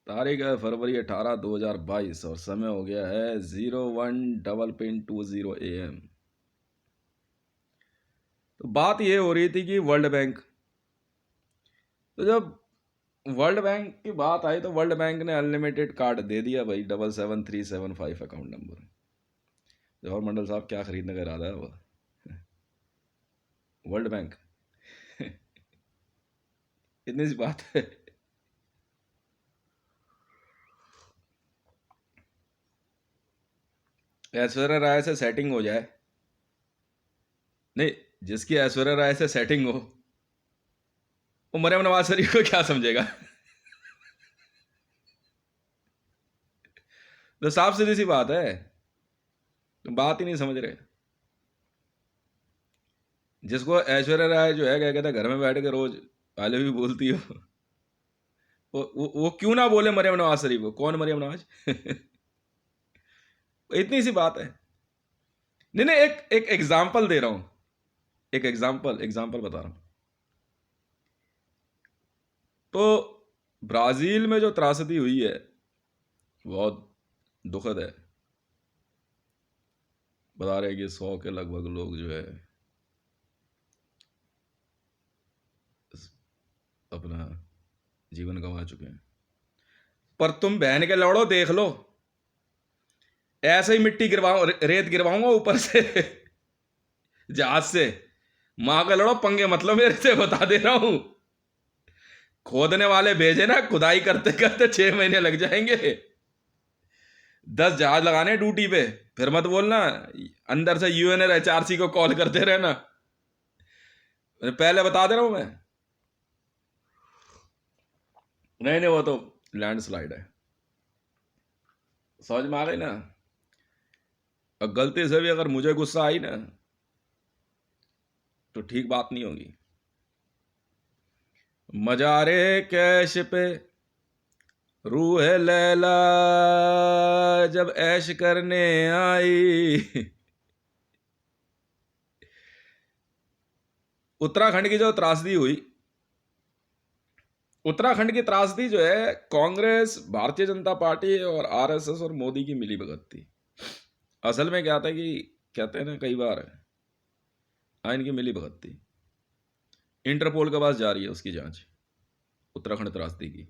तारीख है फरवरी 18 2022 और समय हो गया है 01:20 AM। तो बात ये हो रही थी कि वर्ल्ड बैंक, तो जब वर्ल्ड बैंक की बात आई तो वर्ल्ड बैंक ने अनलिमिटेड कार्ड दे दिया भाई, 77375 अकाउंट नंबर। जवाहर मंडल साहब क्या खरीदने का इरादा है वो? World bank. इतनी सी बात है। ऐश्वर्या राय से सेटिंग हो जाए, नहीं, जिसकी ऐश्वर्या राय से सेटिंग हो वो मरियम नवाज शरीफ को क्या समझेगा? तो साफ सीधी सी बात है, बात ही नहीं समझ रहे। जिसको ऐश्वर्या राय जो है क्या कहते हैं घर में बैठ के रोज आई लव यू बोलती हो, वो क्यों ना बोले मरियम नवाज शरीफ को? कौन मरियम नवाज? इतनी सी बात है। नहीं नहीं, एक एग्जाम्पल दे रहा हूं, एक एग्जाम्पल बता रहा हूं। तो ब्राजील में जो त्रासदी हुई है बहुत दुखद है। बता रहे हैं कि 100 के लगभग लोग जो है अपना जीवन गंवा चुके हैं। पर तुम बहन के लौड़ो देख लो, ऐसे ही मिट्टी गिरवाऊं, रेत गिरवाऊंगा ऊपर से जहाज से। मां का लड़ो पंगे मतलब मेरे से, बता दे रहा हूं। खोदने वाले भेजे ना, खुदाई करते करते 6 महीने लग जाएंगे। 10 जहाज लगाने ड्यूटी पे, फिर मत बोलना अंदर से UNHRC को कॉल करते रहना। पहले बता दे रहा हूं मैं। नहीं नहीं, वो तो लैंडस्लाइड है, समझ में आ गई ना। और गलती से भी अगर मुझे गुस्सा आई ना तो ठीक बात नहीं होगी। मजारे कैश पे रूह लैला जब ऐश करने आई। उत्तराखंड की जो त्रासदी हुई, उत्तराखंड की त्रासदी जो है कांग्रेस, भारतीय जनता पार्टी और RSS और मोदी की मिलीभगत थी। असल में क्या था कि कहते हैं ना कई बार, इनकी मिलीभगत थी। इंटरपोल के पास जा रही है उसकी जांच उत्तराखंड त्रासदी की।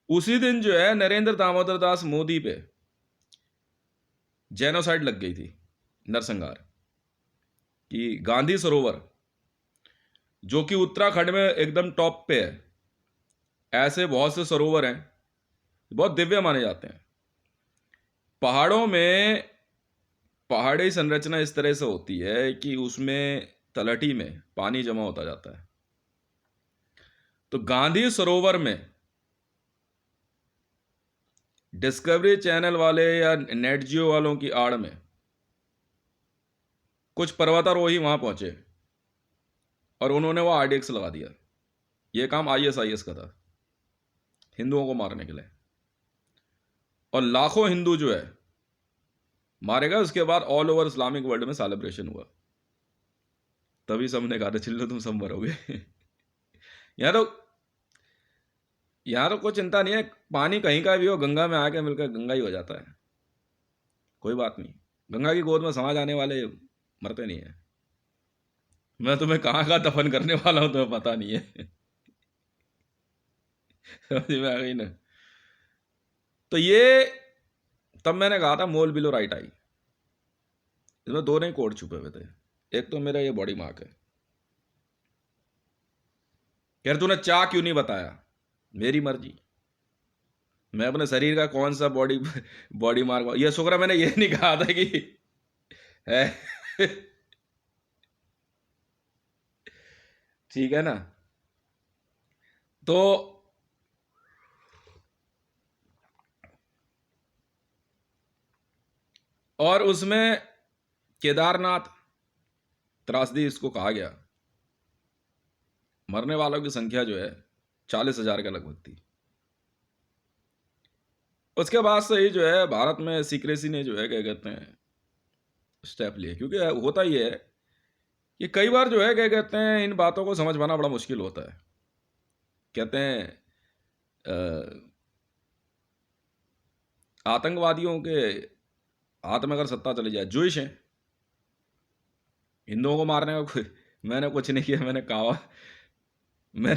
उसी दिन जो है नरेंद्र दामोदर दास मोदी पे जेनोसाइड लग गई थी, नरसंहार। कि गांधी सरोवर जो कि उत्तराखंड में एकदम टॉप पे है, ऐसे बहुत से सरोवर हैं बहुत दिव्य माने जाते हैं। पहाड़ों में पहाड़ी संरचना इस तरह से होती है कि उसमें तलहटी में पानी जमा होता जाता है। तो गांधी सरोवर में डिस्कवरी चैनल वाले या नेट जियो वालों की आड़ में कुछ पर्वतारोही वहां पहुंचे और उन्होंने वो RDX लगा दिया। ये काम ISIS का था, हिंदुओं को मारने के लिए। और लाखों हिंदू जो है मारे गए। उसके बाद ऑल ओवर इस्लामिक वर्ल्ड में सेलिब्रेशन हुआ। तभी सबने कहा था चिल्लो तुम सब मरोगे। यहाँ तो यहाँ तो कोई चिंता नहीं है, पानी कहीं का भी हो गंगा में आके मिलकर गंगा ही हो जाता है, कोई बात नहीं। गंगा की गोद में समा जाने वाले मरते नहीं है। मैं तुम्हें कहाँ का दफन करने वाला हूं तुम्हें पता नहीं है। समझ में आ गई ना। तो ये तब मैंने कहा था मोल बिलो राइट आई। इसमें दो नहीं कोड छुपे हुए थे। एक तो मेरा ये बॉडी मार्क है, यार तूने चाह क्यों नहीं बताया, मेरी मर्जी। मैं अपने शरीर का कौन सा बॉडी मार्क, ये शुक्र है मैंने ये नहीं कहा था कि है। ठीक है ना। तो और उसमें केदारनाथ त्रासदी इसको कहा गया। मरने वालों की संख्या जो है 40,000 के लगभग थी। उसके बाद से ही जो है भारत में सीक्रेसी ने जो है क्या कहते हैं स्टेप लिए। क्योंकि होता ही है कि कई बार जो है क्या कहते हैं इन बातों को समझ पाना बड़ा मुश्किल होता है। कहते हैं आतंकवादियों के हाथ में अगर सत्ता चली जाए, जूइश है, हिंदुओं को मारने का मैंने कुछ नहीं किया, मैंने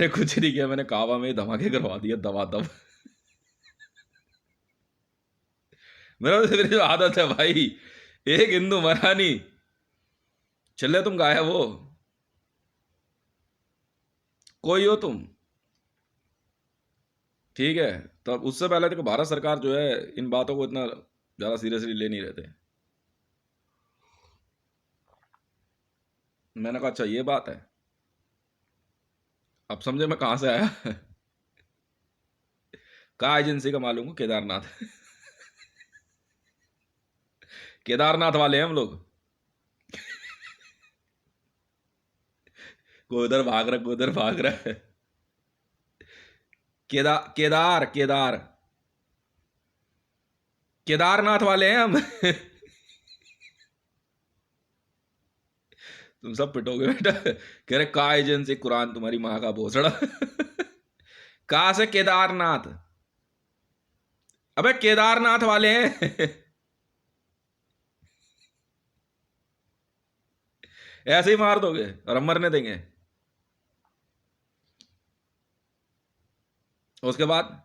कुछ नहीं किया, मैंने काबा में ही धमाके करवा दिया दबा दब। मेरी जो आदत है भाई, एक हिंदू मरा नहीं, चले तुम गायब हो, कोई हो तुम, ठीक है। तो उससे पहले देखो, भारत सरकार जो है इन बातों को इतना ज्यादा सीरियसली ले नहीं रहते। मैंने कहा अच्छा ये बात है, अब समझे मैं कहां से आया। कहा एजेंसी का मालूम हो, केदारनाथ। केदारनाथ वाले हैं हम लोग। कोई उधर भाग रहा, कोई उधर भाग रहा है। केदार केदार केदारनाथ वाले हैं हम। तुम सब पिटोगे बेटा। कह रहे का एजेंसी, कुरान तुम्हारी माँ का भोसड़ा। कहा से केदारनाथ, अबे केदारनाथ वाले हैं। ऐसे ही मार दोगे और हम मरने देंगे। उसके बाद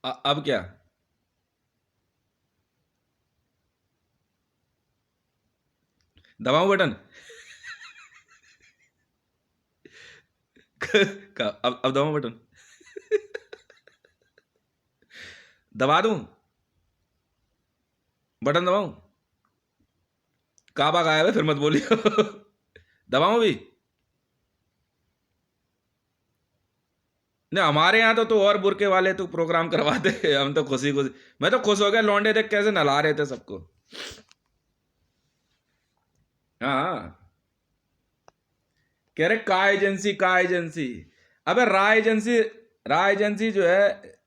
अब क्या? दबाऊं बटन? अब दबाऊं बटन? दबा दूं? बटन दबाऊं? काबा गायब है, फिर मत बोलियो। दबाऊं भी? नहीं, हमारे यहाँ तो और बुरके वाले तो प्रोग्राम करवाते। हम तो खुशी खुशी, मैं तो खुश हो गया, लौंडे देख कैसे नला रहे थे सबको। हाँ, कह रहे का एजेंसी, का एजेंसी। अबे रा एजेंसी जो है,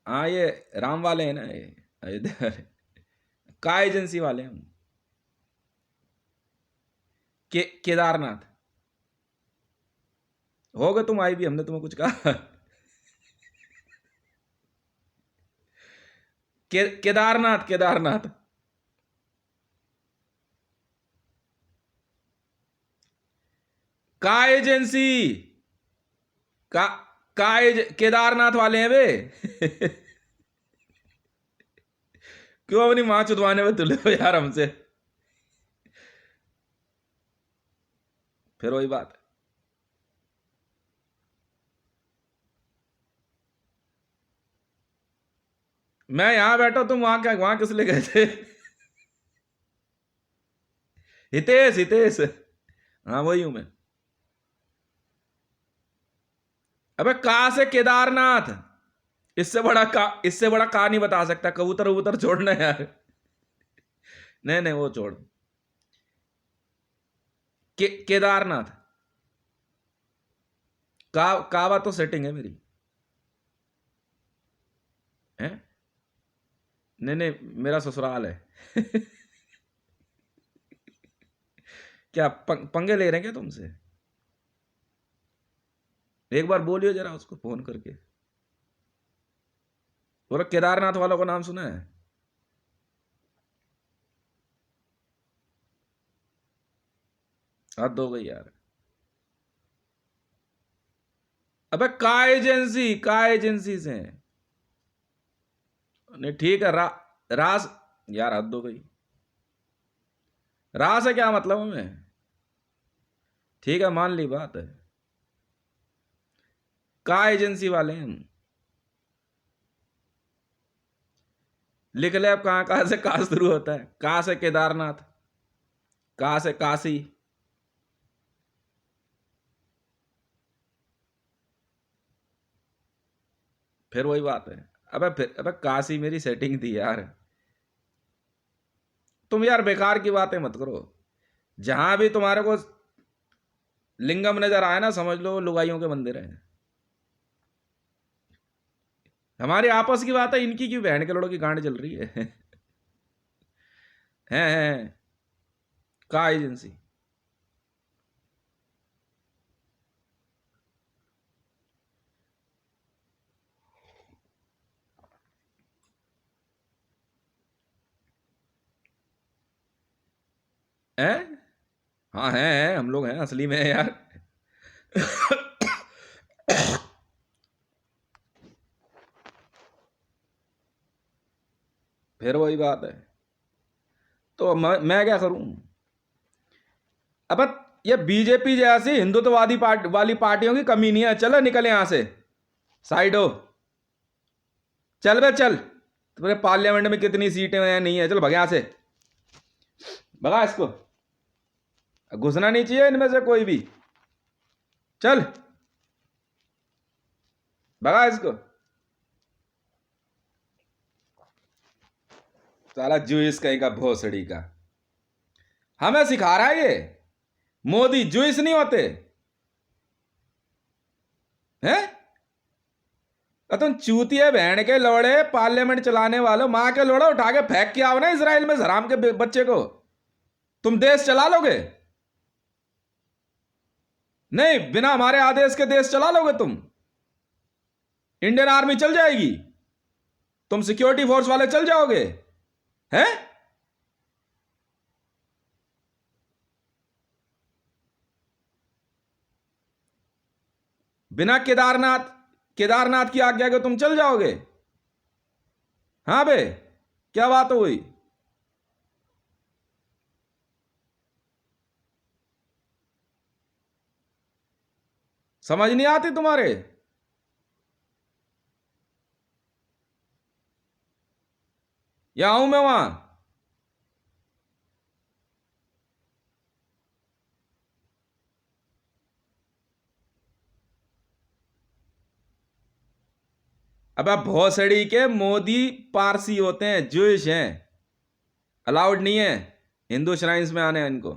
हाँ ये राम वाले हैं ना, ये अयोध्या वाले। का एजेंसी वाले हम। केदारनाथ हो गए तुम, आई भी, हमने तुम्हें कुछ कहा? केदारनाथ केदारनाथ। का एजेंसी, का केदारनाथ वाले हैं वे। क्यों अपनी मां चुदवाने में तुले हो यार हमसे? फिर वही बात। मैं यहां बैठा, तुम वहां क्या, वहां किस लिए गए थे? हितेश हितेश, हाँ वही हूं मैं। अबे कहा से केदारनाथ, इससे बड़ा का नहीं बता सकता। कबूतर वबूतर छोड़ना यार। नहीं नहीं वो छोड़। केदारनाथ। काबा तो सेटिंग है मेरी, है? नहीं नहीं, मेरा ससुराल है। क्या पंगे ले रहे हैं क्या तुमसे? एक बार बोलियो जरा उसको फोन करके, बोला केदारनाथ वालों का नाम सुना है? हद हो गई यार। अबे का एजेंसी से हैं? नहीं ठीक है, रास, यार हद हो गई। रास है क्या मतलब हमें? ठीक है, मान ली बात है। का एजेंसी वाले हैं हम। लिख ले अब, कहां कहां से का शुरू होता है। का से केदारनाथ, का से काशी। फिर वही बात है। अबे काशी मेरी सेटिंग थी यार। तुम यार बेकार की बातें मत करो। जहां भी तुम्हारे को लिंगम नजर आए ना, समझ लो लुगाइयों के मंदिर हैं। हमारी आपस की बात है, इनकी क्यों बहन के लड़ों की गांड चल रही है? हैं? का एजेंसी। हैं? हाँ हैं, हम लोग हैं, असली में है यार। फिर वही बात है। तो मैं क्या करूं? अब ये बीजेपी जैसी हिंदुत्ववादी वाली पार्टियों की कमी नहीं है। चलो निकल यहां से, साइड हो। चल बे चल, तुम्हारे पार्लियामेंट में कितनी सीटें हैं नहीं है, चलो भग यहां से, भगा इसको। घुसना नहीं चाहिए इनमें से कोई भी। चल भगा इसको। साला जूइस कहीं का, भोसड़ी का, हमें सिखा रहा है ये। मोदी जूइस नहीं होते हैं? तुम चूतिए बहन के लोड़े, पार्लियामेंट चलाने वालों, माँ के लोड़ा उठा के फेंक के आओ ना इसराइल में हराम के बच्चे को। तुम देश चला लोगे? नहीं, बिना हमारे आदेश के देश चला लोगे तुम? इंडियन आर्मी चल जाएगी? तुम सिक्योरिटी फोर्स वाले चल जाओगे? हैं? बिना केदारनाथ केदारनाथ की आज्ञा के तुम चल जाओगे? हाँ बे, क्या बात हो गई? समझ नहीं आती तुम्हारे? या आऊं मैं वहां? अब भोसड़ी के मोदी पारसी होते हैं, जूश हैं, अलाउड नहीं है हिंदू श्राइन्स में आने इनको।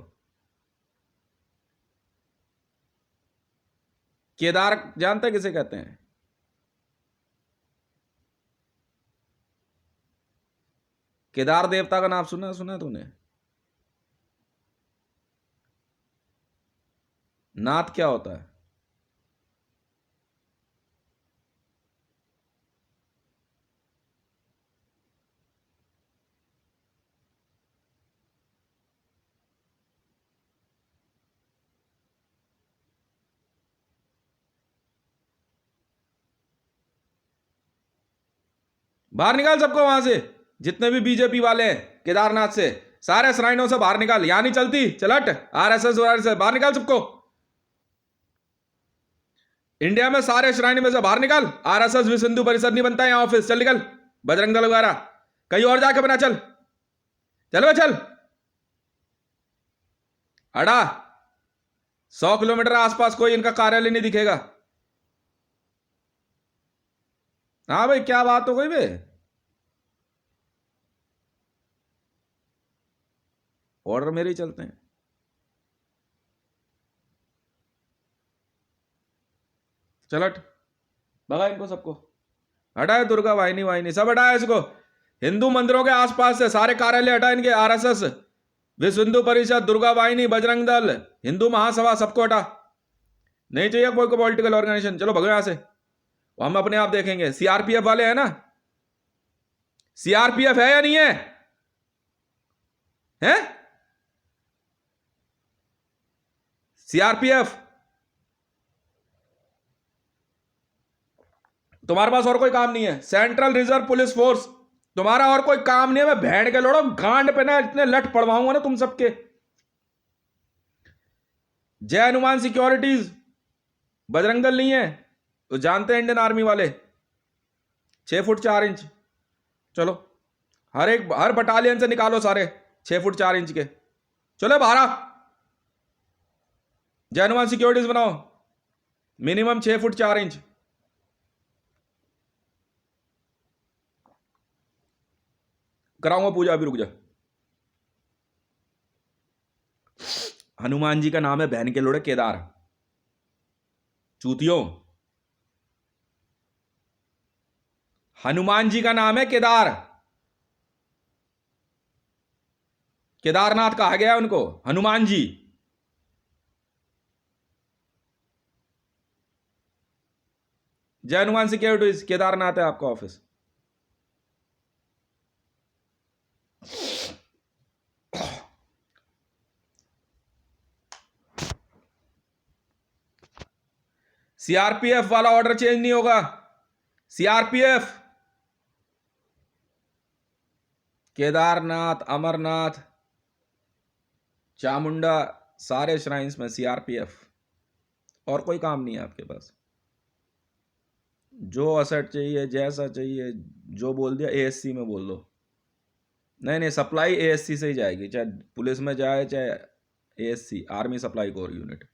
केदार जानते किसे कहते हैं? केदार देवता का नाम सुना सुना तूने? नाथ क्या होता है? बाहर निकाल सबको वहां से, जितने भी बीजेपी वाले हैं केदारनाथ से, सारे श्राइनों से बाहर निकाल। यहां नहीं चलती, चलट। आरएसएस से बाहर निकाल सबको। इंडिया में सारे श्राइन में से बाहर निकाल। आरएसएस विश्व हिंदू परिषद नहीं बनता है यहाँ ऑफिस, चल निकल। बजरंग दल वगैरह कहीं और जाके बना, चल चल बे चल। अड़ा 100 किलोमीटर आसपास कोई इनका कार्यालय नहीं दिखेगा। हाँ भाई, क्या बात हो गई बे? ऑर्डर मेरे ही चलते हैं। चलट, भगा इनको सबको। हटाए दुर्गा वाहिनी वाहिनी सब हटाए इसको। हिंदू मंदिरों के आसपास से सारे कार्यालय हटाए इनके। आरएसएस, विश्व हिंदू परिषद, दुर्गा वाहिनी, बजरंग दल, हिंदू महासभा, सबको हटा। नहीं चाहिए कोई को पॉलिटिकल ऑर्गेनाइजेशन। चलो भगो यहां से, हम अपने आप देखेंगे। सीआरपीएफ वाले हैं ना? सीआरपीएफ है या नहीं है? हैं? सीआरपीएफ, तुम्हारे पास और कोई काम नहीं है? सेंट्रल रिजर्व पुलिस फोर्स, तुम्हारा और कोई काम नहीं है? मैं भेड़ के लोड़ो गांड पे ना इतने लठ पड़वाऊंगा ना तुम सबके। जय हनुमान सिक्योरिटीज, बजरंग दल नहीं है तो जानते हैं इंडियन आर्मी वाले, 6 फुट 4 इंच। चलो हर बटालियन से निकालो सारे 6 फुट 4 इंच के। चलो बाहर आ। जय हनुमान सिक्योरिटीज बनाओ, मिनिमम 6 फुट 4 इंच। कराऊंगा पूजा, अभी रुक जा। हनुमान जी का नाम है बहन के लोड़े केदार, चूतियों। हनुमान जी का नाम है केदार। केदारनाथ कहा गया है उनको, हनुमान जी। जय हनुमान सिक्योरिटीज, केदारनाथ है आपका ऑफिस। सीआरपीएफ वाला ऑर्डर चेंज नहीं होगा। सीआरपीएफ, केदारनाथ, अमरनाथ, चामुंडा, सारे श्राइन्स में सीआरपीएफ। और कोई काम नहीं है आपके पास। जो असेट चाहिए, जैसा चाहिए, जो बोल दिया एएससी में बोल दो। नहीं नहीं, सप्लाई एएससी से ही जाएगी, चाहे पुलिस में जाए चाहे ASC, army supply core unit.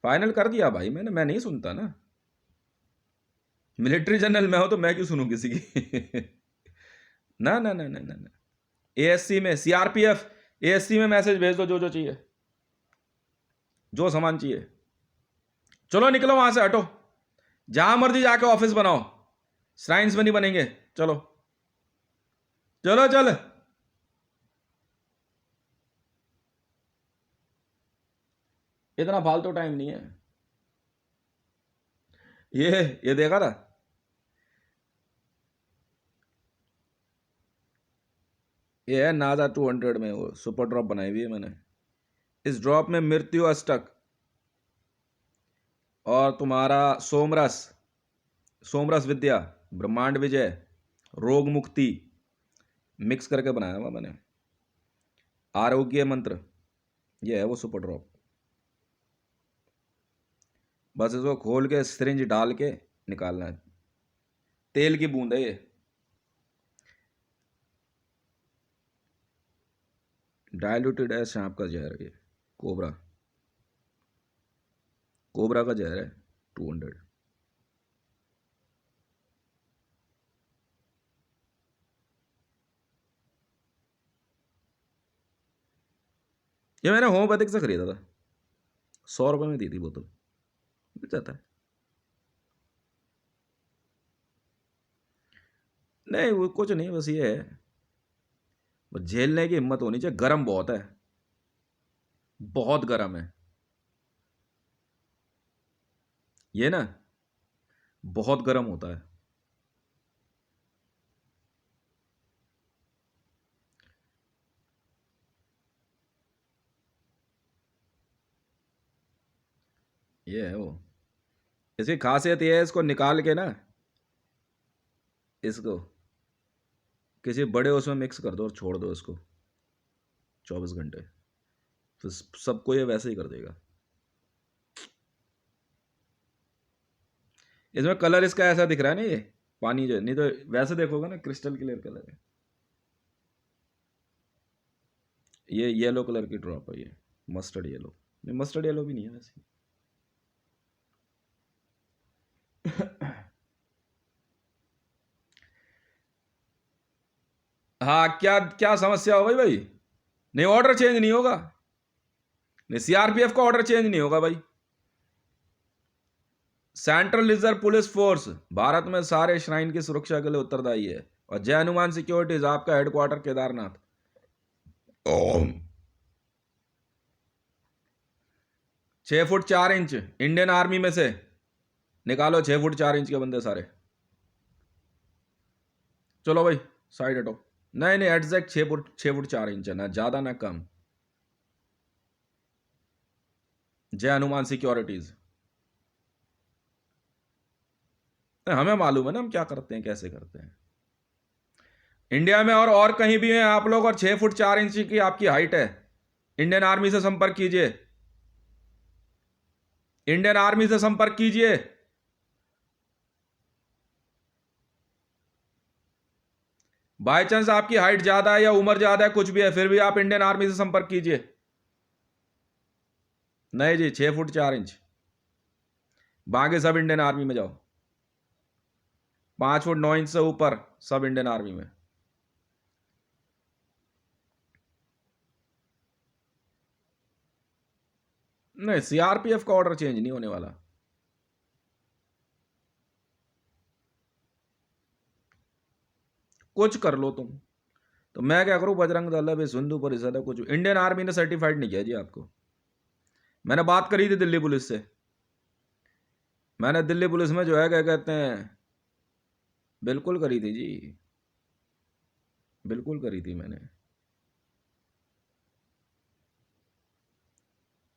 Final कर दिया भाई मैंने, मैं नहीं सुनता ना। मिलिट्री जनरल मैं हो तो मैं क्यों सुनूं किसी की ना ना ना ना ना ना। एएससी में, सीआरपीएफ, एएससी में मैसेज भेज दो, जो जो चाहिए, जो सामान चाहिए। चलो निकलो वहां से, हटो, जहां मर्जी जाके ऑफिस बनाओ, श्राइन्स में नहीं बनेंगे। चलो चलो चल। इतना फालतू टाइम नहीं है। ये देखा था, ये है नाजा 200 में, वो सुपर ड्रॉप बनाई हुई है मैंने। इस ड्रॉप में मृत्यु अष्टक और तुम्हारा सोमरस, सोमरस विद्या, ब्रह्मांड विजय, रोग मुक्ति मिक्स करके बनाया हुआ मैंने। आरोग्य मंत्र, ये है वो सुपर ड्रॉप। बस इसको खोल के सिरिंज डाल के निकालना है। तेल की बूंद है ये। डायल्यूटेड है, सांप का जहर है ये, कोबरा, कोबरा का जहर है 200। ये मैंने होम्योपैथिक से खरीदा था, 100 रुपये में दी थी बोतल, मिल जाता है। नहीं वो कुछ नहीं, बस ये है, बस झेलने की हिम्मत होनी चाहिए। गर्म बहुत है, बहुत गर्म है ये ना, बहुत गर्म होता है। ये है वो। इसकी खासियत ये है, इसको निकाल के ना, इसको किसी बड़े उसमें मिक्स कर दो और छोड़ दो इसको 24 घंटे, तो सबको ये वैसे ही कर देगा। इसमें कलर इसका ऐसा दिख रहा है ना, ये पानी जो, नहीं तो वैसे देखोगे ना क्रिस्टल क्लियर कलर है। ये येलो कलर की ड्रॉप है, ये मस्टर्ड येलो, नहीं मस्टर्ड येलो भी नहीं है वैसे। हाँ, क्या क्या समस्या हो गई भाई? नहीं ऑर्डर चेंज नहीं होगा, नहीं सीआरपीएफ का ऑर्डर चेंज नहीं होगा भाई। Central reserve police force Bharat में सारे श्राइन की सुरक्षा के लिए उत्तरदायी है, और जय हनुमान सिक्योरिटीज आपका headquarter Kedarnath. 6 foot 4 inch Indian army में से निकालो, 6 फुट 4 इंच के बंदे सारे। चलो भाई साइड हटो। नहीं नहीं, एग्जैक्ट 6 फुट 4 इंच है, ना ज्यादा ना कम। जय हनुमान सिक्योरिटीज, हमें मालूम है ना हम क्या करते हैं, कैसे करते हैं इंडिया में, और कहीं भी हैं आप लोग, और 6 फुट 4 इंच की आपकी हाइट है, इंडियन आर्मी से संपर्क कीजिए, इंडियन आर्मी से संपर्क कीजिए। बाई चांस आपकी हाइट ज्यादा है या उम्र ज्यादा है, कुछ भी है, फिर भी आप इंडियन आर्मी से संपर्क कीजिए। नहीं जी, 6 फुट 4 इंच, बाकी सब इंडियन आर्मी में जाओ। 5 फुट 9 इंच से ऊपर सब इंडियन आर्मी में। नहीं, सीआरपीएफ का ऑर्डर चेंज नहीं होने वाला। कुछ कर लो तुम, तो मैं क्या करूं? बजरंग दल है, विश्व हिंदू परिषद है, कुछ इंडियन आर्मी ने सर्टिफाइड नहीं किया जी आपको। मैंने बात करी थी दिल्ली पुलिस से, मैंने दिल्ली पुलिस में जो है क्या कहते हैं, बिल्कुल करी थी जी, बिल्कुल करी थी मैंने।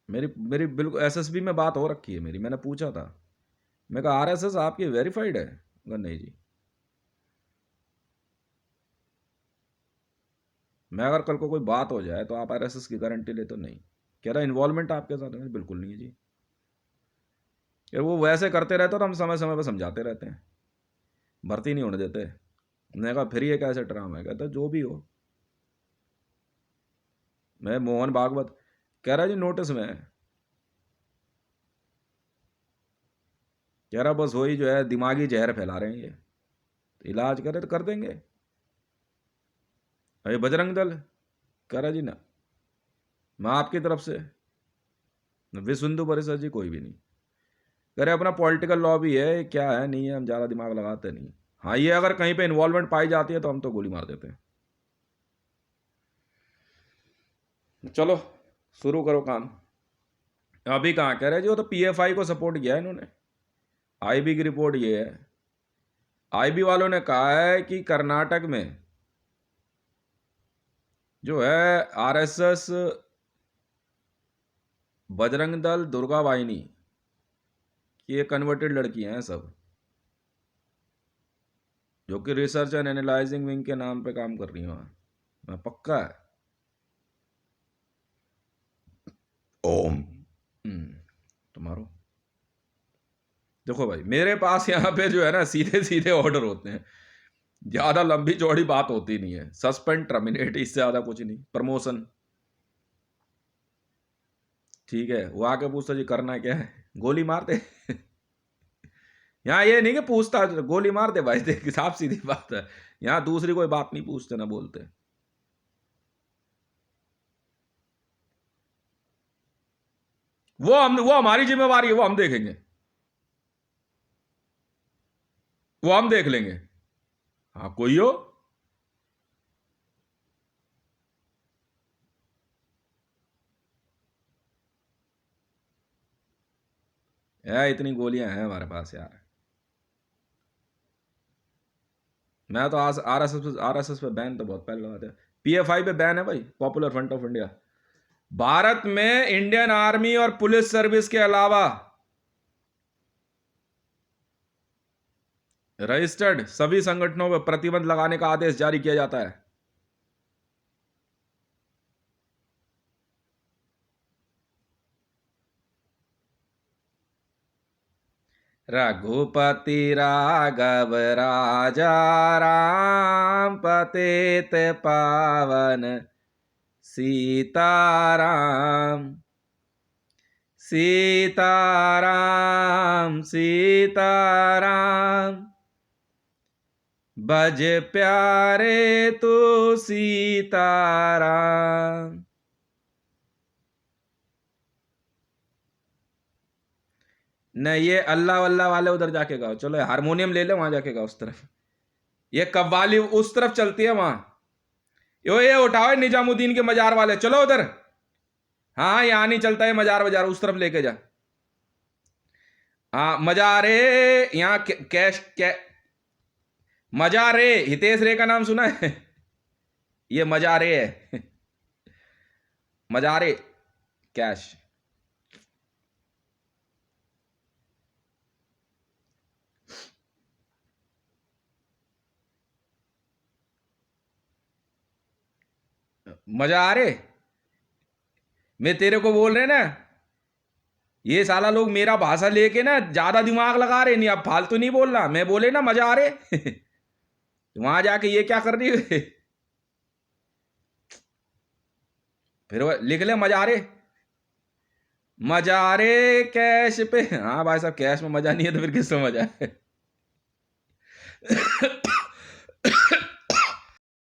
मेरी मेरी बिल्कुल एसएसबी में बात हो रखी है मेरी, मैंने पूछा था, मैं कहा आरएसएस आपकी वेरीफाइड है? मैं नहीं जी। मैं अगर कल को कोई बात हो जाए तो आप आरएसएस की गारंटी ले? तो नहीं। कह रहा इन्वॉल्वमेंट आपके साथ है? बिल्कुल नहीं है जी। यार वो वैसे करते रहते तो हम समय समय पर समझाते रहते हैं, भर्ती नहीं होने देते। मैंने कहा फिर ये कैसे ड्रामा है? कहता जो भी हो। मैं मोहन भागवत कह रहा जी नोटिस में है। कह रहा बस वही जो है दिमागी जहर फैला रहे हैं ये, तो इलाज करे तो कर देंगे। अरे बजरंग दल कह रहा जी ना, मैं आपकी तरफ से, विश्व हिंदू परिषद जी कोई भी नहीं। कह रहे अपना पॉलिटिकल लॉबी है, क्या है नहीं है, हम ज़्यादा दिमाग लगाते नहीं। हाँ ये अगर कहीं पे इन्वॉल्वमेंट पाई जाती है तो हम तो गोली मार देते हैं। चलो शुरू करो काम। अभी कहाँ कह रहे जी, वो तो पीएफआई को सपोर्ट किया है इन्होंने। आईबी की रिपोर्ट ये है, आईबी वालों ने कहा है कि कर्नाटक में जो है आरएसएस, बजरंग दल, दुर्गा वाहिनी, ये कन्वर्टेड लड़कियां हैं सब, जो कि रिसर्च एंड एनालाइजिंग विंग के नाम पे काम कर रही हैं वहां। पक्का है। ओम तुम्हारो देखो भाई, मेरे पास यहाँ पे जो है ना सीधे सीधे ऑर्डर होते हैं, ज्यादा लंबी चौड़ी बात होती नहीं है। सस्पेंड, टर्मिनेट, इससे ज्यादा कुछ नहीं। प्रमोशन, ठीक है। वो आके पूछता जी करना क्या है, गोली मार दे। यहाँ ये नहीं कि पूछता गोली मार दे भाई, देख साफ सीधी बात है। यहाँ दूसरी कोई बात नहीं पूछते ना बोलते। वो हमारी जिम्मेवारी है, वो हम देखेंगे, वो हम देख लेंगे। हाँ कोई हो, यार इतनी गोलियां हैं हमारे पास यार। मैं तो आज आरएसएस पे बैन तो बहुत पहले लगा दिया। पीएफआई पे बैन है भाई, popular front of India. Bharat में इंडियन आर्मी और पुलिस सर्विस के अलावा रजिस्टर्ड सभी संगठनों पर प्रतिबंध लगाने का आदेश जारी किया जाता है। रघुपति राघव राजा राम, पतित पावन सीताराम, सीताराम सीताराम, बज प्यारे तू सीताराम। नहीं ये अल्लाह वल्लाह वाले उधर जाके गाओ, चलो हारमोनियम ले लो, वहां जाके गाओ उस तरफ। ये कव्वाली उस तरफ चलती है वहां। ये उठाओ निजामुद्दीन के मजार वाले, चलो उधर। हाँ यहाँ नहीं चलता है मजार वजार, उस तरफ लेके जा। हाँ मजारे, यहाँ कैश मजारे, हितेश रे का नाम सुना है? ये मजारे है। मजारे कैश। मजा आ रहे, मैं तेरे को बोल रहे ना, ये साला लोग मेरा भाषा लेके ना ज्यादा दिमाग लगा रहे। नहीं अब फालतू नहीं बोलना, मैं बोले ना मजा आ रहे। वहां जाके ये क्या कर रही है? फिर लिख ले मजारे, मजारे कैश पे। हाँ भाई साहब कैश में मजा नहीं है तो फिर किस में मजा है?